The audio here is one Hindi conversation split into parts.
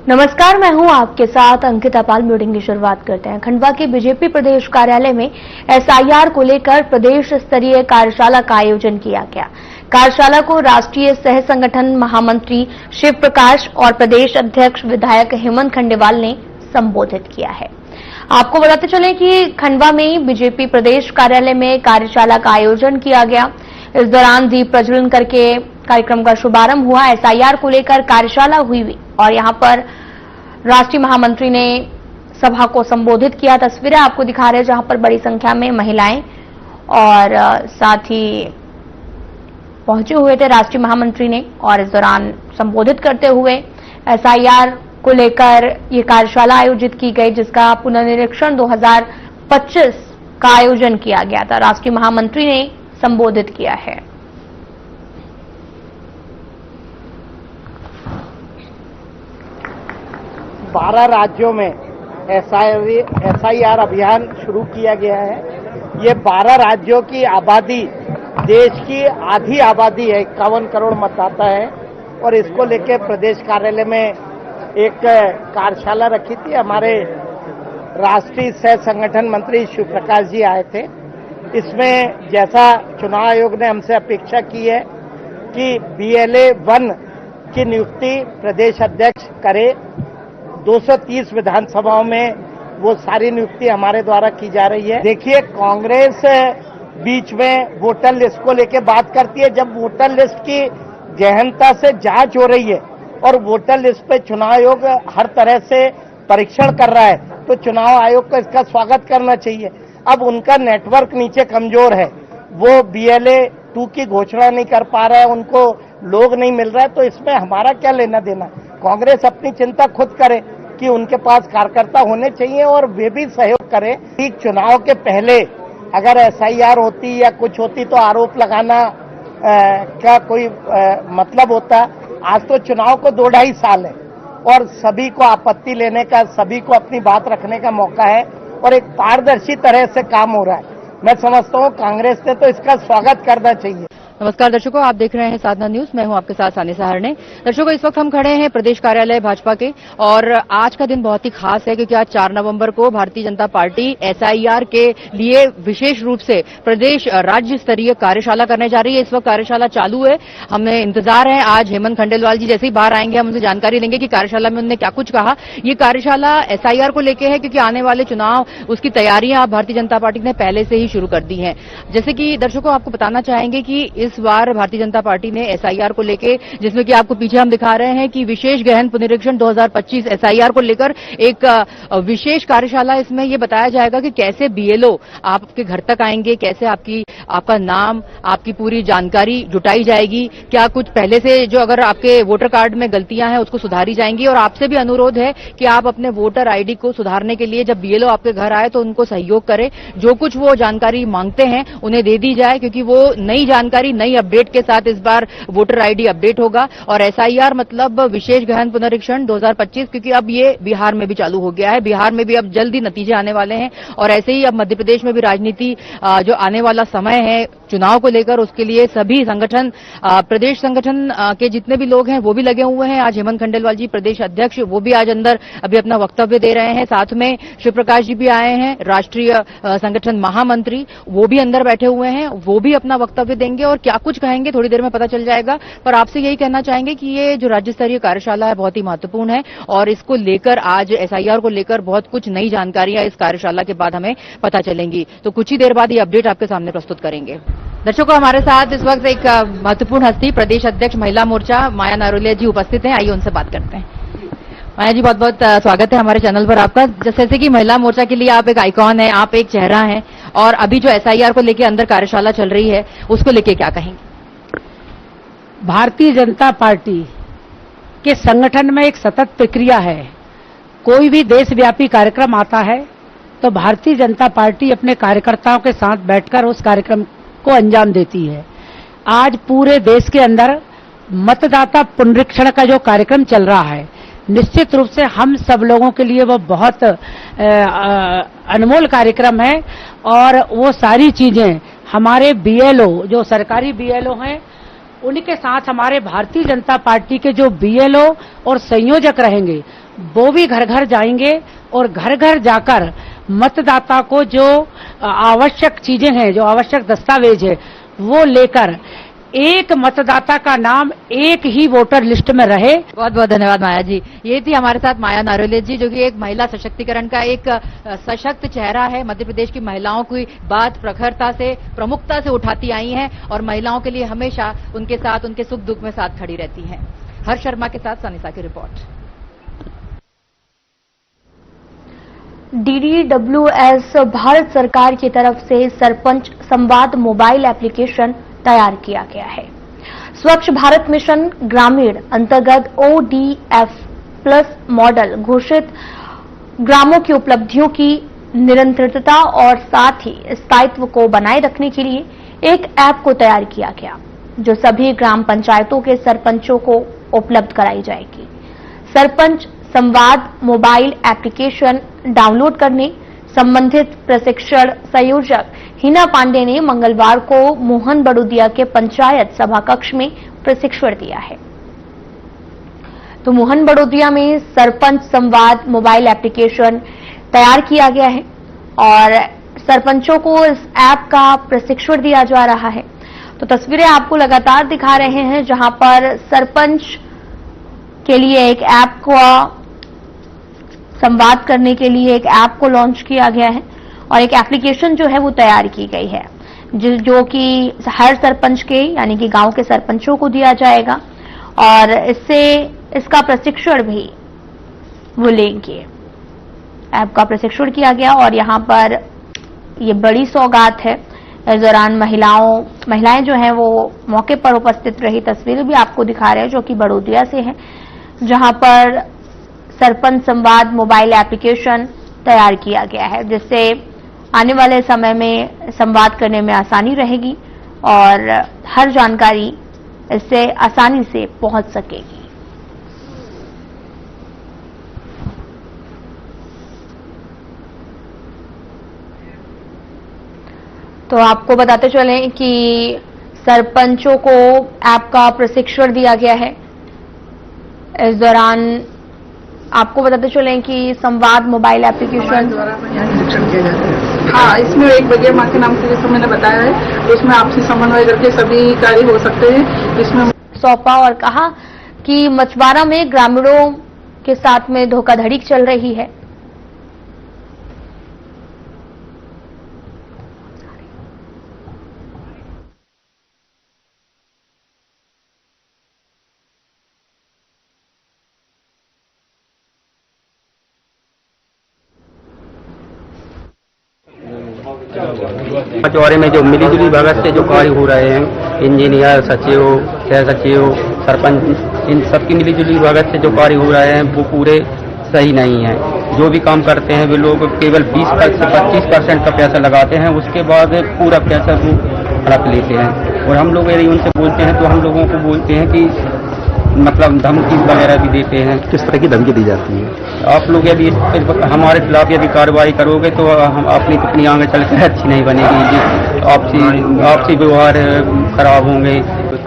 नमस्कार, मैं हूं आपके साथ अंकिता पाल। मीटिंग की शुरुआत करते हैं। खंडवा के बीजेपी प्रदेश कार्यालय में एसआईआर को लेकर प्रदेश स्तरीय कार्यशाला का आयोजन किया गया। कार्यशाला को राष्ट्रीय सह संगठन महामंत्री शिव प्रकाश और प्रदेश अध्यक्ष विधायक हेमंत खंडेवाल ने संबोधित किया है। आपको बताते चलें कि खंडवा में बीजेपी प्रदेश कार्यालय में कार्यशाला का आयोजन किया गया। इस दौरान दीप प्रज्वलन करके कार्यक्रम का शुभारंभ हुआ। एसआईआर को लेकर कार्यशाला हुई और यहां पर राष्ट्रीय महामंत्री ने सभा को संबोधित किया। तस्वीरें आपको दिखा रहे हैं जहां पर बड़ी संख्या में महिलाएं और साथ ही पहुंचे हुए थे राष्ट्रीय महामंत्री ने। और इस दौरान संबोधित करते हुए एसआईआर को लेकर ये कार्यशाला आयोजित की गई, जिसका पुनर्निरीक्षण 2025 का आयोजन किया गया था। राष्ट्रीय महामंत्री ने संबोधित किया है। 12 राज्यों में एसआईआर अभियान शुरू किया गया है। ये 12 राज्यों की आबादी देश की आधी आबादी है, 51 करोड़ मतदाता है। और इसको लेके प्रदेश कार्यालय में एक कार्यशाला रखी थी। हमारे राष्ट्रीय सह संगठन मंत्री शिव प्रकाश जी आए थे। इसमें जैसा चुनाव आयोग ने हमसे अपेक्षा की है कि BLA 1 की नियुक्ति प्रदेश अध्यक्ष करे। 230 विधानसभाओं में वो सारी नियुक्ति हमारे द्वारा की जा रही है। देखिए, कांग्रेस बीच में वोटर लिस्ट को लेकर बात करती है। जब वोटर लिस्ट की गहनता से जांच हो रही है और वोटर लिस्ट पे चुनाव आयोग हर तरह से परीक्षण कर रहा है, तो चुनाव आयोग को इसका स्वागत करना चाहिए। अब उनका नेटवर्क नीचे कमजोर है, वो BLA 2 की घोषणा नहीं कर पा रहा है, उनको लोग नहीं मिल रहा है, तो इसमें हमारा क्या लेना देना। कांग्रेस अपनी चिंता खुद करे कि उनके पास कार्यकर्ता होने चाहिए और वे भी सहयोग करें। ठीक चुनाव के पहले अगर एसआईआर होती या कुछ होती तो आरोप लगाना का कोई मतलब होता। आज तो चुनाव को 2-2.5 साल है और सभी को आपत्ति लेने का, सभी को अपनी बात रखने का मौका है और एक पारदर्शी तरह से काम हो रहा है। मैं समझता हूँ कांग्रेस ने तो इसका स्वागत करना चाहिए। नमस्कार दर्शकों, आप देख रहे हैं साधना न्यूज। मैं हूं आपके साथ सानी सहारने। दर्शकों, इस वक्त हम खड़े हैं प्रदेश कार्यालय भाजपा के और आज का दिन बहुत ही खास है क्योंकि आज 4 नवंबर को भारतीय जनता पार्टी एसआईआर के लिए विशेष रूप से प्रदेश राज्य स्तरीय कार्यशाला करने जा रही है। इस वक्त कार्यशाला चालू है, हमें इंतजार है। आज हेमंत खंडेलवाल जी जैसे ही बाहर आएंगे हम उनसे जानकारी लेंगे कि कार्यशाला में उन्होंने क्या कुछ कहा। ये कार्यशाला एसआईआर को लेकर है क्योंकि आने वाले चुनाव उसकी तैयारियां भारतीय जनता पार्टी ने पहले से ही शुरू कर दी हैं। जैसे कि दर्शकों आपको बताना चाहेंगे कि इस बार भारतीय जनता पार्टी ने एसआईआर को लेकर, जिसमें कि आपको पीछे हम दिखा रहे हैं कि विशेष गहन पुनरीक्षण 2025 एसआईआर को लेकर एक विशेष कार्यशाला। इसमें यह बताया जाएगा कि कैसे BLO आपके घर तक आएंगे, कैसे आपका नाम, आपकी पूरी जानकारी जुटाई जाएगी, क्या कुछ पहले से जो अगर आपके वोटर कार्ड में गलतियां हैं उसको सुधारी जाएंगी। और आपसे भी अनुरोध है कि आप अपने वोटर ID को सुधारने के लिए जब BLO आपके घर आए तो उनको सहयोग करें। जो कुछ वो जानकारी मांगते हैं उन्हें दे दी जाए क्योंकि वो नई जानकारी, नई अपडेट के साथ इस बार वोटर ID अपडेट होगा। और एसआईआर मतलब विशेष गहन पुनरीक्षण 2025, क्योंकि अब ये बिहार में भी चालू हो गया है। बिहार में भी अब जल्दी नतीजे आने वाले हैं और ऐसे ही अब मध्य प्रदेश में भी राजनीति जो आने वाला समय है चुनाव को लेकर, उसके लिए सभी संगठन, प्रदेश संगठन के जितने भी लोग हैं वो भी लगे हुए हैं। आज हेमंत खंडेलवाल जी प्रदेश अध्यक्ष, वो भी आज अंदर अभी अपना वक्तव्य दे रहे हैं। साथ में शिव प्रकाश जी भी आए हैं, राष्ट्रीय संगठन महामंत्री, वो भी अंदर बैठे हुए हैं, वो भी अपना वक्तव्य देंगे और क्या कुछ कहेंगे थोड़ी देर में पता चल जाएगा। पर आपसे यही कहना चाहेंगे कि ये जो राज्य स्तरीय कार्यशाला है बहुत ही महत्वपूर्ण है और इसको लेकर आज एसआईआर को लेकर बहुत कुछ नई जानकारियां इस कार्यशाला के बाद हमें पता चलेंगी। तो कुछ ही देर बाद ये अपडेट आपके सामने प्रस्तुत करेंगे। दर्शकों, हमारे साथ इस वक्त एक महत्वपूर्ण हस्ती, प्रदेश अध्यक्ष महिला मोर्चा माया नारोलिया जी उपस्थित हैं। आइए उनसे बात करते हैं। माया जी, बहुत बहुत स्वागत है हमारे चैनल पर आपका। जैसे कि महिला मोर्चा के लिए आप एक आइकॉन है, आप एक चेहरा हैं और अभी जो एसआईआर को लेकर अंदर कार्यशाला चल रही है उसको लेकर क्या कहेंगे? भारतीय जनता पार्टी के संगठन में एक सतत प्रक्रिया है। कोई भी देशव्यापी कार्यक्रम आता है तो भारतीय जनता पार्टी अपने कार्यकर्ताओं के साथ बैठकर उस कार्यक्रम को अंजाम देती है। आज पूरे देश के अंदर मतदाता पुनरीक्षण का जो कार्यक्रम चल रहा है, निश्चित रूप से हम सब लोगों के लिए वो बहुत अनमोल कार्यक्रम है और वो सारी चीजें हमारे BLO, जो सरकारी BLO हैं, उनके साथ हमारे भारतीय जनता पार्टी के जो BLO और संयोजक रहेंगे वो भी घर घर जाएंगे और घर घर जाकर मतदाता को जो आवश्यक चीजें हैं, जो आवश्यक दस्तावेज है, वो लेकर एक मतदाता का नाम एक ही वोटर लिस्ट में रहे। बहुत बहुत धन्यवाद माया जी। ये थी हमारे साथ माया नारोले जी, जो कि एक महिला सशक्तिकरण का एक सशक्त चेहरा है। मध्य प्रदेश की महिलाओं की बात प्रखरता से, प्रमुखता से उठाती आई हैं और महिलाओं के लिए हमेशा उनके साथ, उनके सुख दुख में साथ खड़ी रहती हैं। हर्ष शर्मा के साथ सनिसा की रिपोर्ट। DDWS भारत सरकार की तरफ से सरपंच संवाद मोबाइल एप्लीकेशन तैयार किया गया है। स्वच्छ भारत मिशन ग्रामीण अंतर्गत ODF प्लस मॉडल घोषित ग्रामों की उपलब्धियों की निरंतरता और साथ ही स्थायित्व को बनाए रखने के लिए एक ऐप को तैयार किया गया, जो सभी ग्राम पंचायतों के सरपंचों को उपलब्ध कराई जाएगी। सरपंच संवाद मोबाइल एप्लीकेशन डाउनलोड करने संबंधित प्रशिक्षण संयोजक हिना पांडे ने मंगलवार को मोहन बड़ोदिया के पंचायत सभा कक्ष में प्रशिक्षण दिया है। तो मोहन बड़ोदिया में सरपंच संवाद मोबाइल एप्लीकेशन तैयार किया गया है और सरपंचों को इस ऐप का प्रशिक्षण दिया जा रहा है। तो तस्वीरें आपको लगातार दिखा रहे हैं, जहां पर सरपंच के लिए एक ऐप को संवाद करने के लिए एक ऐप को लॉन्च किया गया है और एक एप्लीकेशन जो है वो तैयार की गई है, जो कि हर सरपंच के यानी कि गांव के सरपंचों को दिया जाएगा और इससे इसका प्रशिक्षण भी वो लेंगे। ऐप का प्रशिक्षण किया गया और यहां पर ये बड़ी सौगात है। इस दौरान महिलाएं जो हैं वो मौके पर उपस्थित रही। तस्वीरें भी आपको दिखा रहे हैं जो कि बड़ोदिया से है, जहां पर सरपंच संवाद मोबाइल एप्लीकेशन तैयार किया गया है, जिससे आने वाले समय में संवाद करने में आसानी रहेगी और हर जानकारी इससे आसानी से पहुंच सकेगी। तो आपको बताते चलें कि सरपंचों को ऐप का प्रशिक्षण दिया गया है। इस दौरान आपको बताते चलें कि संवाद मोबाइल एप्लीकेशन शिक्षण किया जाता है। हाँ, इसमें एक बगिया माँ के नाम से जैसे मैंने बताया है, तो इसमें आपसी समन्वय करके सभी कार्य हो सकते हैं। इसमें सौंपा और कहा कि मछुआरा में ग्रामीणों के साथ में धोखाधड़ी चल रही है। मछुआरे में जो मिलीजुली भगत से जो कार्य हो रहे हैं, इंजीनियर, सचिव, सह सचिव, सरपंच, इन सबकी मिलीजुली भगत से जो कार्य हो रहे हैं वो पूरे सही नहीं है। जो भी काम करते हैं वे लोग केवल 20 से 25% का पैसा लगाते हैं, उसके बाद पूरा पैसा वो हड़प लेते हैं। और हम लोग यदि उनसे बोलते हैं तो हम लोगों को बोलते हैं कि मतलब धमकी वगैरह भी देते हैं। किस तरह की धमकी दी जाती है? आप लोग यदि हमारे खिलाफ यदि कार्रवाई करोगे तो हम अपनी आगे चलकर अच्छी नहीं बनेगी, आपसी व्यवहार खराब होंगे।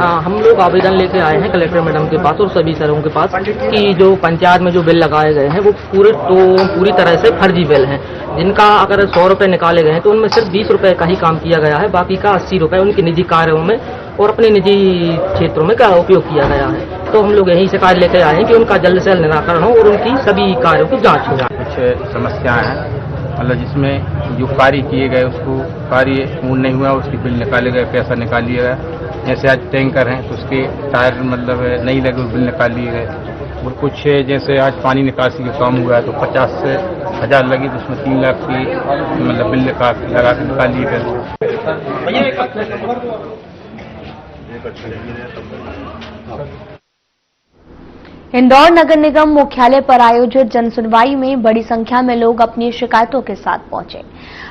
हम लोग आवेदन लेके आए हैं कलेक्टर मैडम के पास और सभी सरों के पास कि जो पंचायत में जो बिल लगाए गए हैं वो पूरी तरह से फर्जी बिल हैं। जिनका अगर 100 रुपए निकाले गए हैं तो उनमें सिर्फ 20 रुपए का ही काम किया गया है, बाकी का 80 रुपए उनके निजी कार्यों में और अपने निजी क्षेत्रों में का उपयोग किया गया है। तो हम लोग यही शिकायत लेकर आए हैं कि उनका जल्द से जल्द निराकरण हो और उनकी सभी कार्यों की जांच हो जाए। कुछ समस्याएं हैं, मतलब जिसमें जो कार्य किए गए उसको कार्य पूर्ण नहीं हुआ, उसकी बिल निकाले गए, पैसा निकाल लिया गया। जैसे आज टैंकर हैं तो उसके टायर मतलब नहीं लगे, बिल निकाल लिए गए। और कुछ जैसे आज पानी निकासी का काम हुआ है तो 50 से 1000 लगी, तो उसमें 3 लाख की मतलब बिल लगा के निकाल लिए गए। इंदौर नगर निगम मुख्यालय पर आयोजित जनसुनवाई में बड़ी संख्या में लोग अपनी शिकायतों के साथ पहुंचे।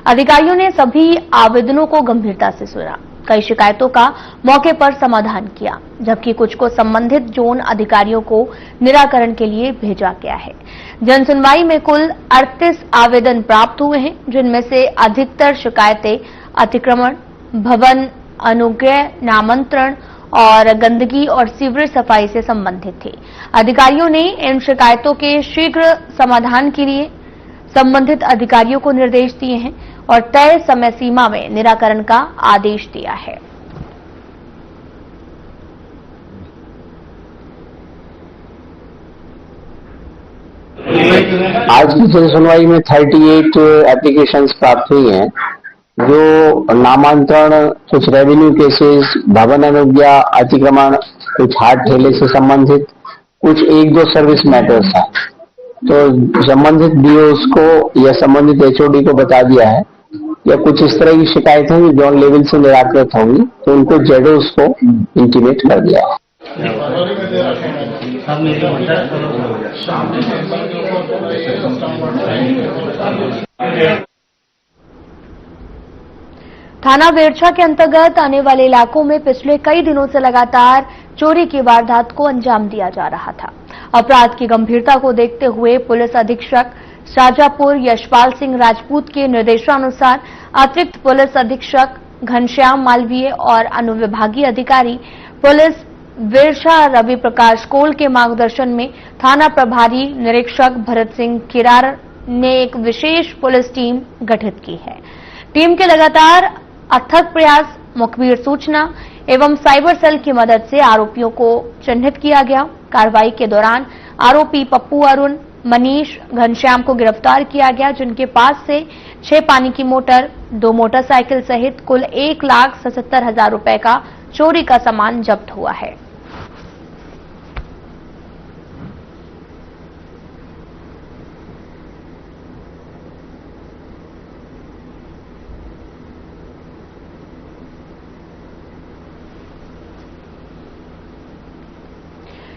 अधिकारियों ने सभी आवेदनों को गंभीरता से सुना। कई शिकायतों का मौके पर समाधान किया, जबकि कुछ को संबंधित जोन अधिकारियों को निराकरण के लिए भेजा गया है। जनसुनवाई में कुल 38 आवेदन प्राप्त हुए हैं, जिनमें से अधिकतर शिकायतें अतिक्रमण, भवन अनुग्रह, नामांतरण और गंदगी और सीवरेज सफाई से संबंधित थी। अधिकारियों ने इन शिकायतों के शीघ्र समाधान के लिए संबंधित अधिकारियों को निर्देश दिए हैं और तय समय सीमा में निराकरण का आदेश दिया है। आज की जनसुनवाई में 38 एप्लीकेशंस प्राप्त हुई हैं, जो नामांतरण, कुछ रेवेन्यू केसेस, भवन अनुज्ञा अतिक्रमण, कुछ हाट ठेले से संबंधित, कुछ 1-2 सर्विस मैटर्स हैं। तो संबंधित डीओस को या संबंधित एचओडी को बता दिया है, या कुछ इस तरह की शिकायतें जो जोन लेवल से निराकृत होंगी तो उनको जेडोस को इंटीमेट कर दिया है। थाना वेरछा के अंतर्गत आने वाले इलाकों में पिछले कई दिनों से लगातार चोरी की वारदात को अंजाम दिया जा रहा था। अपराध की गंभीरता को देखते हुए पुलिस अधीक्षक शाजापुर यशपाल सिंह राजपूत के निर्देशानुसार अतिरिक्त पुलिस अधीक्षक घनश्याम मालवीय और अनुविभागीय अधिकारी पुलिस वेरछा रवि प्रकाश कोल के मार्गदर्शन में थाना प्रभारी निरीक्षक भरत सिंह किरार ने एक विशेष पुलिस टीम गठित की है। टीम के लगातार अथक प्रयास, मुखबिर सूचना एवं साइबर सेल की मदद से आरोपियों को चिन्हित किया गया। कार्रवाई के दौरान आरोपी पप्पू अरुण, मनीष, घनश्याम को गिरफ्तार किया गया, जिनके पास से 6 पानी की मोटर, 2 मोटरसाइकिल सहित कुल 1,77,000 रुपए का चोरी का सामान जब्त हुआ है।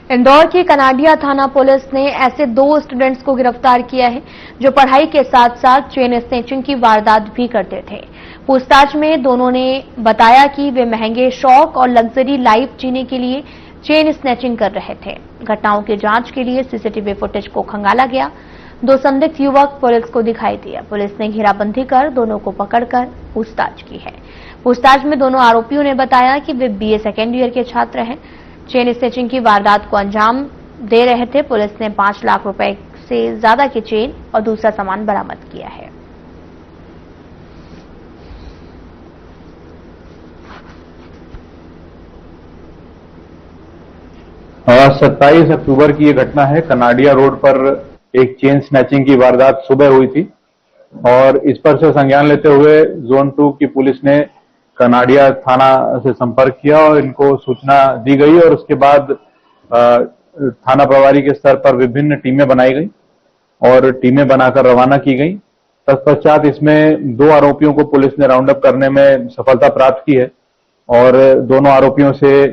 इंदौर की कनाडिया थाना पुलिस ने ऐसे 2 स्टूडेंट्स को गिरफ्तार किया है जो पढ़ाई के साथ साथ चेन स्नैचिंग की वारदात भी करते थे। पूछताछ में दोनों ने बताया कि वे महंगे शौक और लग्जरी लाइफ जीने के लिए चेन स्नैचिंग कर रहे थे। घटनाओं की जांच के लिए सीसीटीवी फुटेज को खंगाला गया। 2 संदिग्ध युवक पुलिस को दिखाई दिया। पुलिस ने घेराबंदी कर दोनों को पकड़कर पूछताछ की है। पूछताछ में दोनों आरोपियों ने बताया कि वे बीए सेकेंड ईयर के छात्र हैं, चेन स्नैचिंग की वारदात को अंजाम दे रहे थे। पुलिस ने 5 लाख रुपए से ज्यादा की चेन और दूसरा सामान बरामद किया है। और 27 अक्टूबर की ये घटना है। कनाडिया रोड पर एक चेन स्नैचिंग की वारदात सुबह हुई थी और इस पर से संज्ञान लेते हुए जोन 2 की पुलिस ने कनाडिया थाना से संपर्क किया और इनको सूचना दी गई और उसके बाद थाना प्रभारी के स्तर पर विभिन्न टीमें बनाई गई और टीमें बनाकर रवाना की गई। तत्पश्चात इसमें 2 आरोपियों को पुलिस ने राउंड अप करने में सफलता प्राप्त की है और दोनों आरोपियों से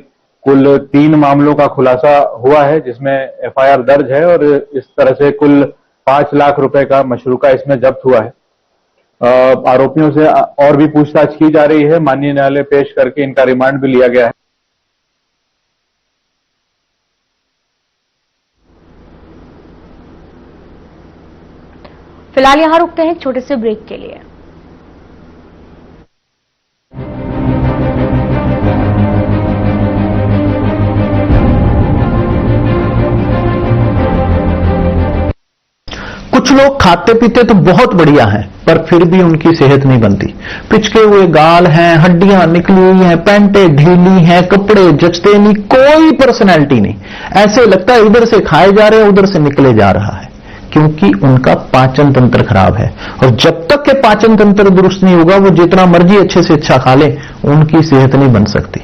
कुल 3 मामलों का खुलासा हुआ है, जिसमें एफआईआर दर्ज है और इस तरह से कुल 5 लाख रुपए का मशरूका इसमें जब्त हुआ है। आरोपियों से और भी पूछताछ की जा रही है। माननीय न्यायालय पेश करके इनका रिमांड भी लिया गया है। फिलहाल यहां रुकते हैं एक छोटे से ब्रेक के लिए। कुछ लोग खाते पीते तो बहुत बढ़िया हैं, पर फिर भी उनकी सेहत नहीं बनती। पिचके हुए गाल हैं, हड्डियां निकली हुई हैं, पैंटें ढीली हैं, कपड़े जचते नहीं, कोई पर्सनैलिटी नहीं। ऐसे लगता है इधर से खाए जा रहे हैं, उधर से निकले जा रहा है, क्योंकि उनका पाचन तंत्र खराब है। और जब तक के पाचन तंत्र दुरुस्त नहीं होगा, वो जितना मर्जी अच्छे से अच्छा खा ले, उनकी सेहत नहीं बन सकती।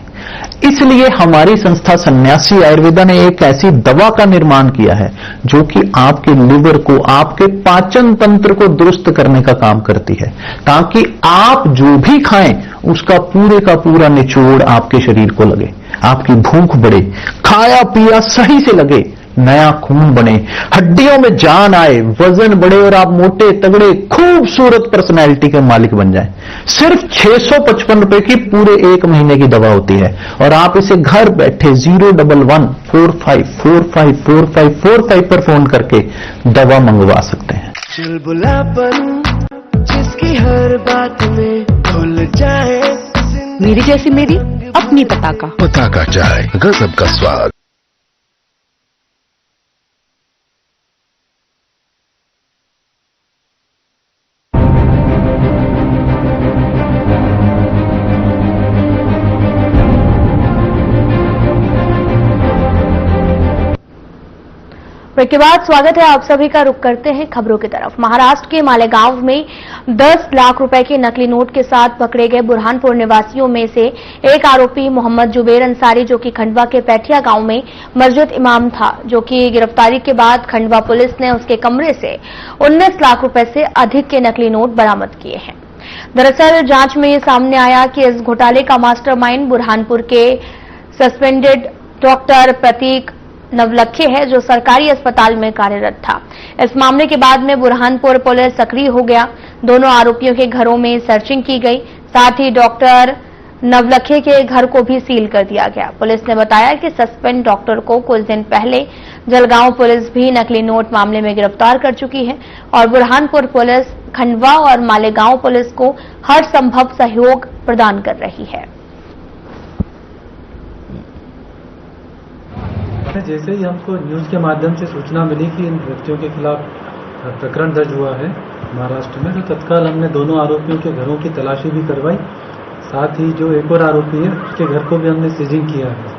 इसलिए हमारी संस्था सन्यासी आयुर्वेदा ने एक ऐसी दवा का निर्माण किया है जो कि आपके लिवर को, आपके पाचन तंत्र को दुरुस्त करने का काम करती है, ताकि आप जो भी खाएं उसका पूरे का पूरा निचोड़ आपके शरीर को लगे, आपकी भूख बढ़े, खाया पिया सही से लगे, नया खून बने, हड्डियों में जान आए, वजन बढ़े और आप मोटे तगड़े खूबसूरत पर्सनैलिटी के मालिक बन जाएं। सिर्फ 655 रुपए की पूरे 1 महीने की दवा होती है और आप इसे घर बैठे 01145454545 पर फोन करके दवा मंगवा सकते हैं। चुलबुलापन जिसकी हर बात में खुल जाए, मेरी जैसी मेरी अपनी पताका। पताका चाय, गजब का स्वाद। ब्रेक के बाद स्वागत है आप सभी का। रुक करते हैं खबरों की तरफ। महाराष्ट्र के मालेगांव में 10 लाख रुपए के नकली नोट के साथ पकड़े गए बुरहानपुर निवासियों में से एक आरोपी मोहम्मद जुबेर अंसारी, जो कि खंडवा के पैठिया गांव में मस्जिद इमाम था, जो कि गिरफ्तारी के बाद खंडवा पुलिस ने उसके कमरे से 19 लाख रुपए से अधिक के नकली नोट बरामद किए हैं। दरअसल जांच में ये सामने आया कि इस घोटाले का मास्टरमाइंड बुरहानपुर के सस्पेंडेड डॉक्टर प्रतीक नवलखे है, जो सरकारी अस्पताल में कार्यरत था। इस मामले के बाद में बुरहानपुर पुलिस सक्रिय हो गया। दोनों आरोपियों के घरों में सर्चिंग की गई, साथ ही डॉक्टर नवलखे के घर को भी सील कर दिया गया। पुलिस ने बताया कि सस्पेंड डॉक्टर को कुछ दिन पहले जलगांव पुलिस भी नकली नोट मामले में गिरफ्तार कर चुकी है और बुरहानपुर पुलिस खंडवा और मालेगांव पुलिस को हर संभव सहयोग प्रदान कर रही है। जैसे ही हमको न्यूज़ के माध्यम से सूचना मिली कि इन व्यक्तियों के खिलाफ प्रकरण दर्ज हुआ है महाराष्ट्र में, तो तत्काल हमने दोनों आरोपियों के घरों की तलाशी भी करवाई। साथ ही जो एक और आरोपी है उसके घर को भी हमने सीजिंग किया है,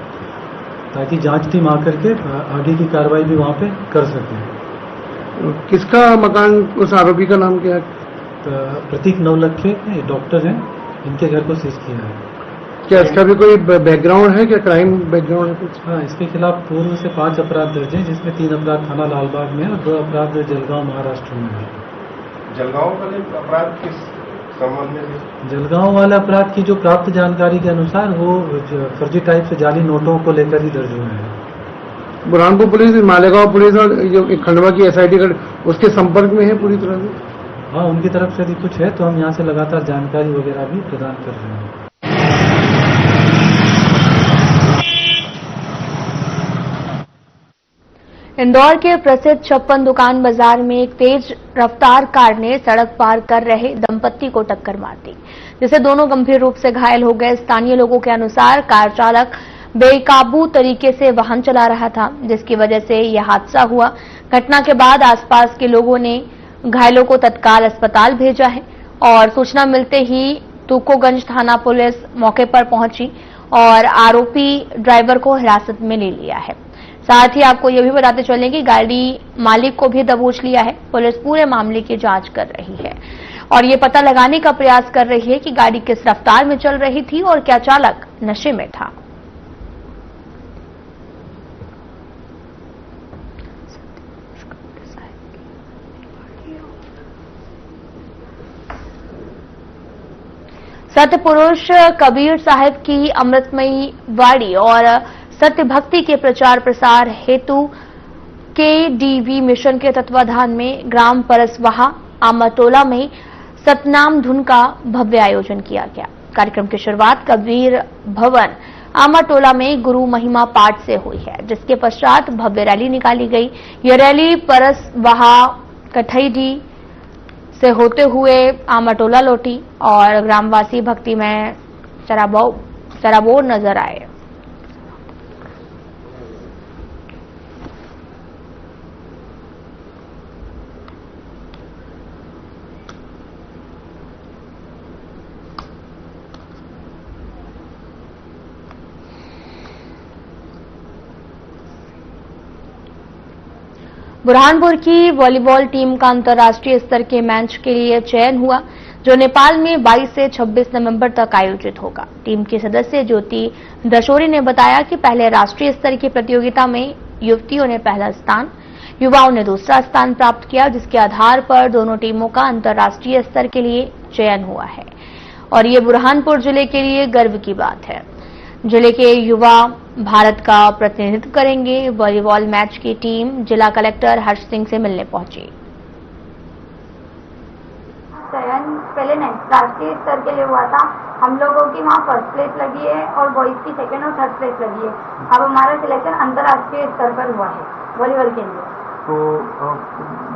ताकि जांच टीम आकर के आगे की कार्रवाई भी वहाँ पे कर सके। किसका मकान, उस आरोपी का नाम क्या है? प्रतीक नवलखे डॉक्टर हैं, इनके घर को सीज किया है। क्या इसका भी कोई बैकग्राउंड है, क्या क्राइम बैकग्राउंड है कुछ? हाँ, इसके खिलाफ पूर्व से 5 अपराध दर्ज हैं, जिसमें 3 अपराध थाना लालबाग में और 2 अपराध जलगांव महाराष्ट्र में है। जलगांव वाले अपराध किस संबंध में? जलगांव वाले अपराध की जो प्राप्त जानकारी के अनुसार वो फर्जी टाइप से जाली नोटों को लेकर ही दर्ज हुए हैं। बुरहानपुर पुलिस, मालेगांव पुलिस और जो खंडवा की SIT उसके संपर्क में है पूरी तरह से? हाँ, उनकी तरफ से यदि कुछ है तो हम यहाँ से लगातार जानकारी वगैरह भी प्रदान कर रहे हैं। इंदौर के प्रसिद्ध 56 दुकान बाजार में एक तेज रफ्तार कार ने सड़क पार कर रहे दंपत्ति को टक्कर मार दी, जिससे दोनों गंभीर रूप से घायल हो गए। स्थानीय लोगों के अनुसार कार चालक बेकाबू तरीके से वाहन चला रहा था, जिसकी वजह से यह हादसा हुआ। घटना के बाद आसपास के लोगों ने घायलों को तत्काल अस्पताल भेजा है और सूचना मिलते ही तुकोगंज थाना पुलिस मौके पर पहुंची और आरोपी ड्राइवर को हिरासत में ले लिया है। साथ ही आपको यह भी बताते चलें कि गाड़ी मालिक को भी दबोच लिया है। पुलिस पूरे मामले की जांच कर रही है और ये पता लगाने का प्रयास कर रही है कि गाड़ी किस रफ्तार में चल रही थी और क्या चालक नशे में था। सत्य पुरुष कबीर साहिब की अमृतमयी वाणी और सत्य भक्ति के प्रचार प्रसार हेतु KDV मिशन के तत्वाधान में ग्राम परसवाहा आमाटोला में सतनाम धुन का भव्य आयोजन किया गया। कार्यक्रम की शुरुआत कबीर भवन आमाटोला में गुरु महिमा पाठ से हुई है, जिसके पश्चात भव्य रैली निकाली गई। यह रैली परसवाहा कठईडी से होते हुए आमाटोला लौटी और ग्रामवासी भक्ति में सराबोर नजर आए। बुरहानपुर की वॉलीबॉल टीम का अंतर्राष्ट्रीय स्तर के मैच के लिए चयन हुआ, जो नेपाल में 22 से 26 नवंबर तक आयोजित होगा। टीम की सदस्य ज्योति दशोरी ने बताया कि पहले राष्ट्रीय स्तर की प्रतियोगिता में युवतियों ने पहला स्थान, युवाओं ने दूसरा स्थान प्राप्त किया, जिसके आधार पर दोनों टीमों का अंतर्राष्ट्रीय स्तर के लिए चयन हुआ है और ये बुरहानपुर जिले के लिए गर्व की बात है। जिले के युवा भारत का प्रतिनिधित्व करेंगे। वॉलीबॉल मैच की टीम जिला कलेक्टर हर्ष सिंह से मिलने पहुंची। चयन पहले राष्ट्रीय स्तर के लिए हुआ था, हम लोगों की वहाँ फर्स्ट प्लेस लगी है और बॉयज की सेकंड और थर्ड प्लेस लगी है। अब हमारा सिलेक्शन अंतर्राष्ट्रीय स्तर पर हुआ है वॉलीबॉल के लिए। तो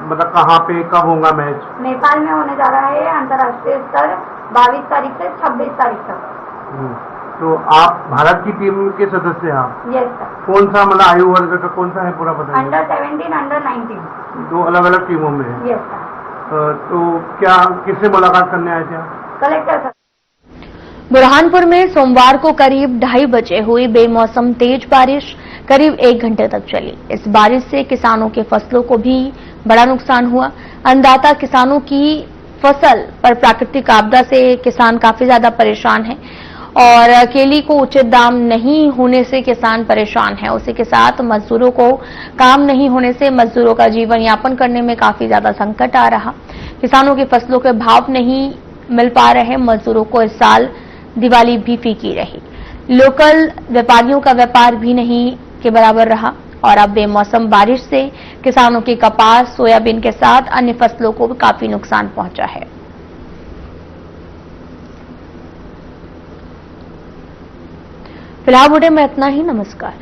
मतलब कहाँ पे कब होगा मैच? नेपाल में होने जा रहा है अंतर्राष्ट्रीय स्तर 22 तारीख से 26 तारीख तक। तो आप भारत की टीम के सदस्य हैं आप? Yes sir. कौन सा मतलब आयु वर्ग का कौन सा है पूरा बताइए? Under 17, under 19। दो अलग अलग टीमों में है। Yes sir. तो क्या किससे मुलाकात करने आए थे आप? Collector sir. बुरहानपुर में सोमवार को करीब 2:30 बजे हुई बेमौसम तेज बारिश करीब 1 घंटे तक चली। इस बारिश से किसानों के फसलों को भी बड़ा नुकसान हुआ। अन्नदाता किसानों की फसल पर प्राकृतिक आपदा से किसान काफी ज्यादा परेशान है और केली को उचित दाम नहीं होने से किसान परेशान है। उसी के साथ मजदूरों को काम नहीं होने से मजदूरों का जीवन यापन करने में काफी ज्यादा संकट आ रहा। किसानों की फसलों के भाव नहीं मिल पा रहे। मजदूरों को इस साल दिवाली भी फीकी रही। लोकल व्यापारियों का व्यापार भी नहीं के बराबर रहा और अब बेमौसम बारिश से किसानों की कपास, सोयाबीन के साथ अन्य फसलों को भी काफी नुकसान पहुंचा है। फिलहाल बुलेटिन में इतना ही। नमस्कार।